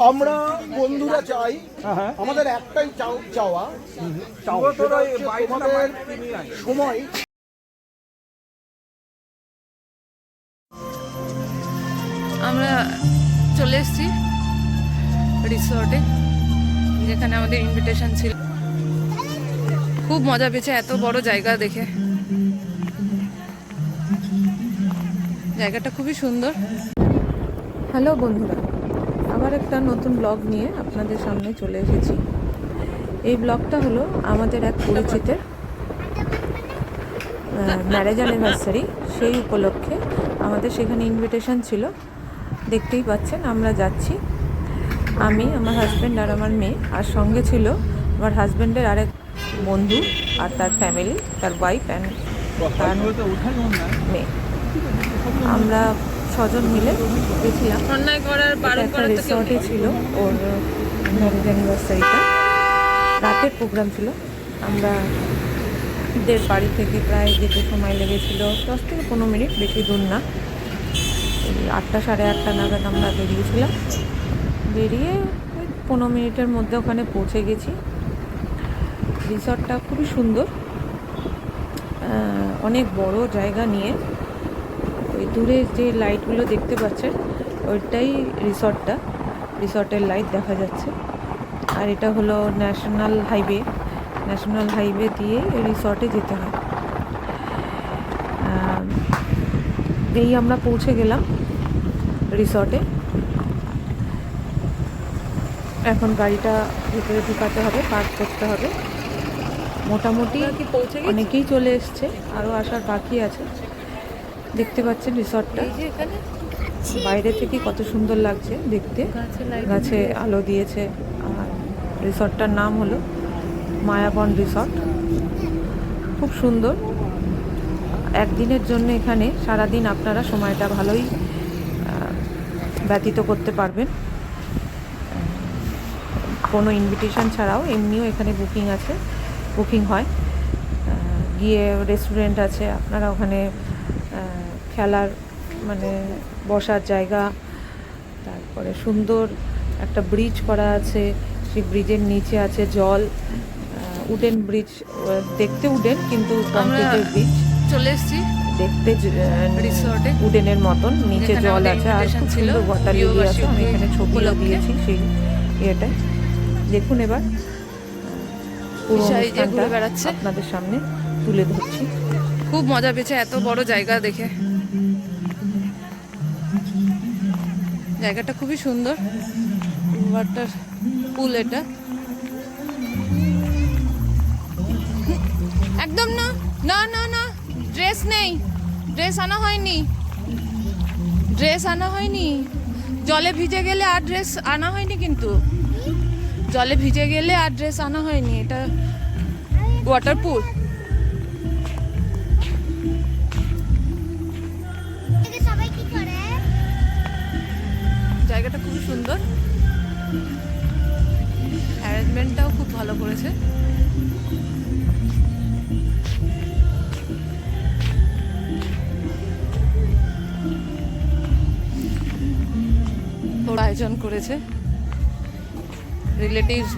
আমরা বন্ধুরা চাই, আমাদের একটাই চাওয়া, সময় আমরা চলে এসেছি রিসর্টে, যেখানে আমাদের ইনভিটেশন ছিল। খুব মজা পেয়েছে এত বড় জায়গা দেখে। জায়গাটা খুবই সুন্দর। হ্যালো বন্ধুরা, আবার একটা নতুন ব্লগ নিয়ে আপনাদের সামনে চলে এসেছি। এই ব্লগটা হলো আমাদের এক পরিচিতের ম্যারেজ অ্যানিভার্সারি, সেই উপলক্ষে আমাদের সেখানে ইনভিটেশন ছিল। দেখতেই পাচ্ছেন আমরা যাচ্ছি, আমি, আমার হাজব্যান্ড আর আমার মেয়ে, আর সঙ্গে ছিল আমার হাজব্যান্ডের আরেক বন্ধু আর তার ফ্যামিলি, তার ওয়াইফ অ্যান্ড তার মেয়ে। আমরা 6 জন মিলে গেছিলাম। একটা রিসর্টে ছিল ওর ম্যারেজ অ্যানিভার্সারিটা, রাতের প্রোগ্রাম ছিল। আমরা দের বাড়ি থেকে প্রায় যেতে সময় লেগেছিল 10 থেকে 15 মিনিট, বেশি দূর না। 8টা সাড়ে 8টা নাগাদ আমরা বেরিয়েছিলাম। বেরিয়ে 15 মিনিটের মধ্যে ওখানে পৌঁছে গেছি। রিসর্টটা খুবই সুন্দর, অনেক বড় জায়গা নিয়ে। ওই দূরে যে লাইটগুলো দেখতে পাচ্ছেন ওইটাই রিসর্টটা, রিসর্টের লাইট দেখা যাচ্ছে। আর এটা হলো ন্যাশনাল হাইওয়ে দিয়ে রিসর্টে যেতে হয়। এই আমরা পৌঁছে গেলাম রিসর্টে। এখন গাড়িটা ভিতরে ঢুকাতে হবে, পার্ক করতে হবে। মোটামুটি অনেকেই চলে এসছে, আরও আসার বাকি আছে। দেখতে পাচ্ছেন রিসর্টটা বাইরে থেকে কত সুন্দর লাগছে দেখতে, গাছে আলো দিয়েছে। আর রিসর্টটার নাম হলো মায়াবন রিসর্ট। খুব সুন্দর। একদিনের জন্য এখানে সারাদিন আপনারা সময়টা ভালোই ব্যতীত করতে পারবেন, কোনো ইনভিটেশন ছাড়াও। এমনিও এখানে বুকিং হয়। গিয়ে রেস্টুরেন্ট আছে, আপনারা ওখানে খেলার মানে বসার জায়গা, তারপরে সুন্দর একটা ব্রিজ করা আছে, সেই ব্রিজের নিচে আছে জল, উডেন ব্রিজ, দেখতে উডেন কিন্তু কংক্রিটের ব্রিজ। চলে এসেছি দেখতে রিসর্টে, উডেনের মতন, নিচে জল আছে আর খুব সুন্দর ওয়াটার লিলি আছে। আমি এখানে ছবিও দিয়েছি সেই ইয়েটায়। দেখুন এবার পুরো অনুষ্ঠানটা আপনাদের সামনে তুলে ধরছি। খুব মজা পেয়েছে এত বড় জায়গা দেখে। জায়গাটা খুবই সুন্দর, ওয়াটার পুল এটা। একদম না না না না, ড্রেস নেই, ড্রেস আনা হয়নি। জলে ভিজে গেলে আর ড্রেস আনা হয়নি, কিন্তু জলে ভিজে গেলে আর ড্রেস আনা হয়নি। এটা ওয়াটার পুল। জায়গাটা খুবই সুন্দর, অ্যারেঞ্জমেন্টটাও খুব ভালো করেছে। ওর আয়োজন করেছে রিলেটিভস,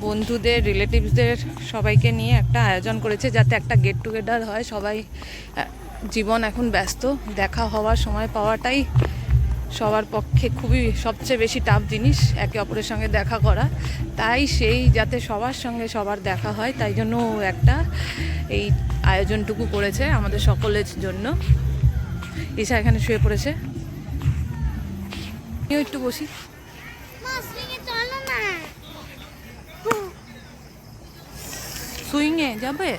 বন্ধুদের, রিলেটিভসদের সবাইকে নিয়ে একটা আয়োজন করেছে, যাতে একটা গেট টুগেদার হয়। সবাই জীবন এখন ব্যস্ত, দেখা হওয়ার সময় পাওয়াটাই সবার পক্ষে খুবই সবচেয়ে বেশি টাফ জিনিস, একে অপরের সঙ্গে দেখা করা। তাই সেই যাতে সবার সঙ্গে সবার দেখা হয়, তাই জন্য একটা এই আয়োজনটুকু করেছে আমাদের সকলের জন্য। ঈশা এখানে শুয়ে পড়েছে, আমিও একটু বসি। সুইংয়ে যাবে?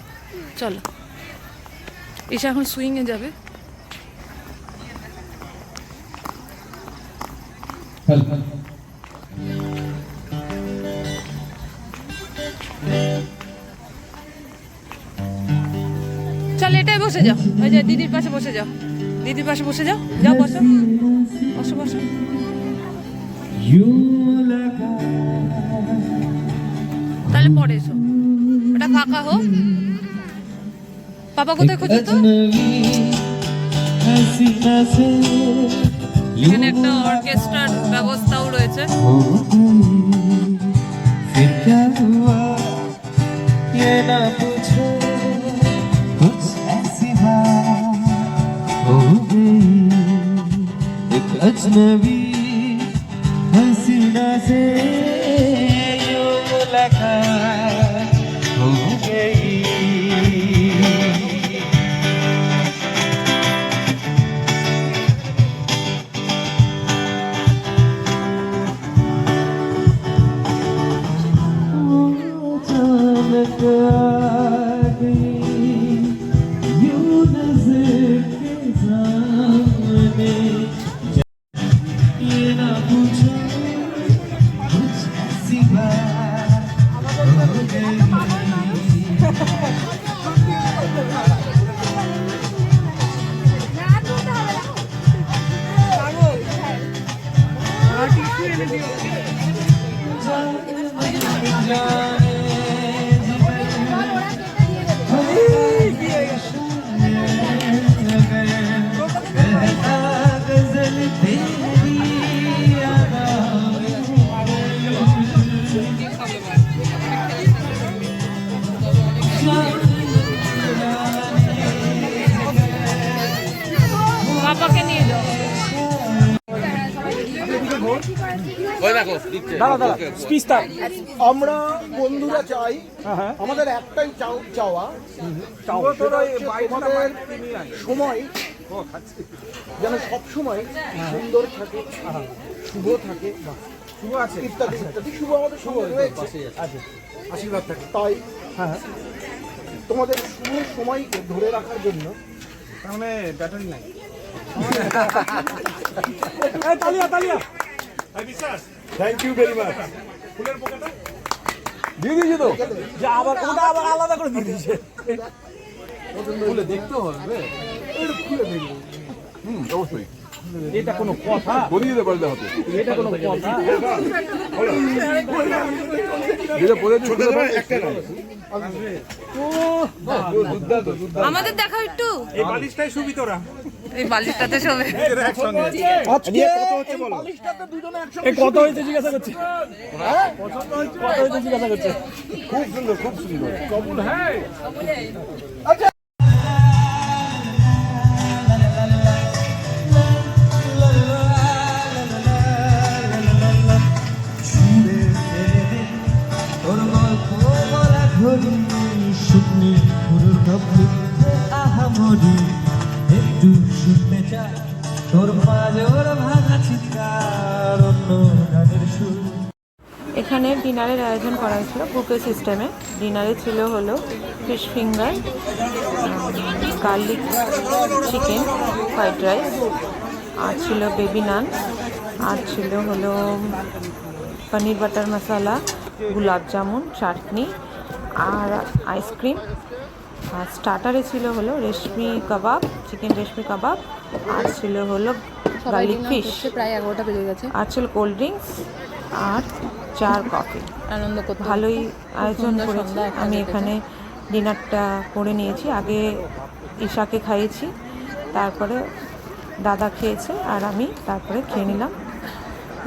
চলো, ঈশা এখন সুইংয়ে যাবে। চল, এটাই বসে যাও, ওই যে দিদির পাশে বসে যাও। দিদির পাশে বসে যাও, যাও বসো বসো বসো। তাহলে পরে এসো, ওটা ফাঁকা হোক। পাপা কোথায় খোঁজো তো? এখানে একটা অর্কেস্ট্রার ব্যবস্থাও রয়েছে। अजनबी हसीना से यूं मुलाकात हो गई। अचानक आ गई यूं नज़र के सामने। পাপাকে নিয়ে যাও। আমরা বন্ধুরা চাই, আমাদের একটাই চাওয়া, সেটা হচ্ছে তোমাদের সময় যেন সবসময় সুন্দর থাকে, শুভ থাকে, শুভ আছে ইত্যাদি ইত্যাদি। শুভ আমাদের শুভ রয়েছে, আশীর্বাদ থাকে। তাই তোমাদের শুভ সময়কে ধরে রাখার জন্য মানে ব্যাটারি নাই। Thank you very much. দিয়ে দিয়েছে তো, যে আবার ওটা আবার আলাদা করে দিয়ে দিয়েছে। খুলে দেখতে হবে, অবশ্যই এটা কোনো কথা? বলিয়ে দিতে পারলে হতো। এটা কোনো কথা? যেটা বলেছি আমাদের দেখাও একটু, এই বালিশটাই সুবিতরা, এই বালিশটাতে শোবে। একসঙ্গে আজকে এই বালিশটাতে দুজনে একসঙ্গে কত হয়েছে জিজ্ঞাসা করছে, কত হয়েছে জিজ্ঞাসা করছে। খুব সুন্দর, খুব সুন্দর। কবুল হ্যাঁ। একটু শুনতে চাই তোর পাজর ভাঙা চিৎকার, অন্য গানের সুর। এখানে ডিনারের আয়োজন করা হয়েছিল বুফে সিস্টেমে। ডিনারে ছিল হলো fish finger, garlic chicken, fried rice, আর ছিল বেবি নান, আর ছিল হলো পনির বাটার মশলা, গুলাব জামুন, চাটনি আর আইসক্রিম। আর স্টার্টারে ছিল হলো রেশমি কাবাব, চিকেন রেশমি কাবাব, আর ছিল হলো গার্লিক ফিশ। প্রায় 11টা বেজে গেছে। আর ছিল কোল্ড ড্রিঙ্কস আর চার কফি। আনন্দ করতে ভালোই আয়োজন সুন্দর করেছি। সন্ধ্যা আমি কেটেছে। এখানে ডিনারটা করে নিয়েছি, আগে ঈশাকে খাইয়েছি, তারপরে দাদা খেয়েছে আর আমি তারপরে খেয়ে নিলাম।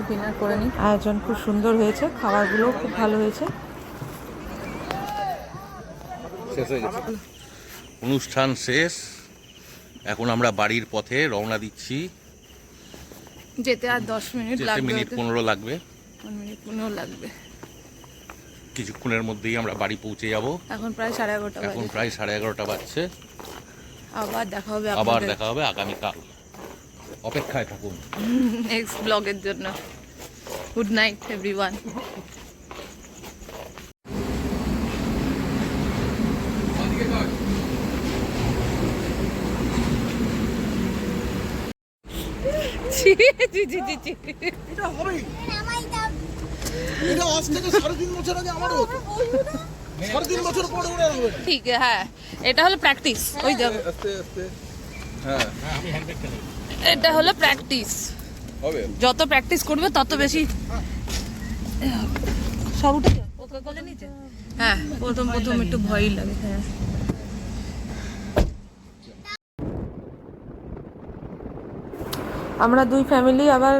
ডিনার করে নিই। আয়োজন খুব সুন্দর হয়েছে, খাবারগুলোও খুব ভালো হয়েছে। শেষ হয়ে গেছে অনুষ্ঠান শেষ। এখন আমরা বাড়ির পথে রওনা দিচ্ছি। যেতে আর 10 মিনিট যেতে লাগবে, মিনিট 15 লাগবে। 15 মিনিট লাগবে। কিছুক্ষণের মধ্যেই আমরা বাড়ি পৌঁছে যাব। এখন প্রায় 11:30 এখন বাজে। প্রায় 11:30 বাজছে। আবার দেখা হবে আবার আপনাদের দেখা হবে আগামীকাল। অপেক্ষায় থাকুন নেক্সট ব্লগের জন্য। Good night everyone. এটা হবেই। এটা আজ থেকে 3.5 বছর আগে আমারও হতো। 3.5 বছর পরে ওরা হবে। ঠিক হ্যাঁ, এটা হলো প্র্যাকটিস। ওই যাবে আস্তে আস্তে হ্যাঁ এটা হলো প্র্যাকটিস, হবে। যত প্র্যাকটিস করবে তত বেশি সব উঠে ওকে কোলে নিচে। হ্যাঁ প্রথম প্রথম একটু ভয়ই লাগে। হ্যাঁ আমরা দুই ফ্যামিলি আবার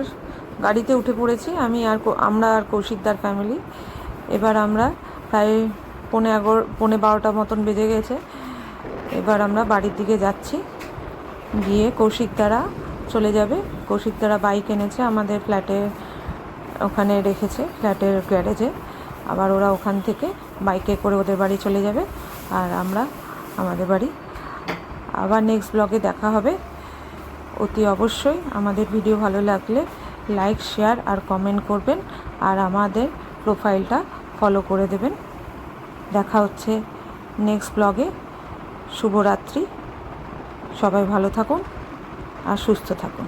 গাড়িতে উঠে পড়েছি, আমরা আর কৌশিকদার ফ্যামিলি। এবার আমরা প্রায় 11:15 মতন বেজে গেছে। এবার আমরা বাড়ির দিকে যাচ্ছি, গিয়ে কৌশিকদারা চলে যাবে। কৌশিকদারা বাইক এনেছে আমাদের ফ্ল্যাটের ওখানে রেখেছে, ফ্ল্যাটের গ্যারেজে। আবার ওরা ওখান থেকে বাইকে করে ওদের বাড়ি চলে যাবে, আর আমরা আমাদের বাড়ি। আবার নেক্সট ব্লগে দেখা হবে। অতি অবশ্যই আমাদের ভিডিও ভালো লাগলে লাইক, শেয়ার আর কমেন্ট করবেন, আর আমাদের প্রোফাইলটা ফলো করে দেবেন। দেখা হচ্ছে নেক্সট ব্লগে। শুভরাত্রি, সবাই ভালো থাকুন আর সুস্থ থাকুন।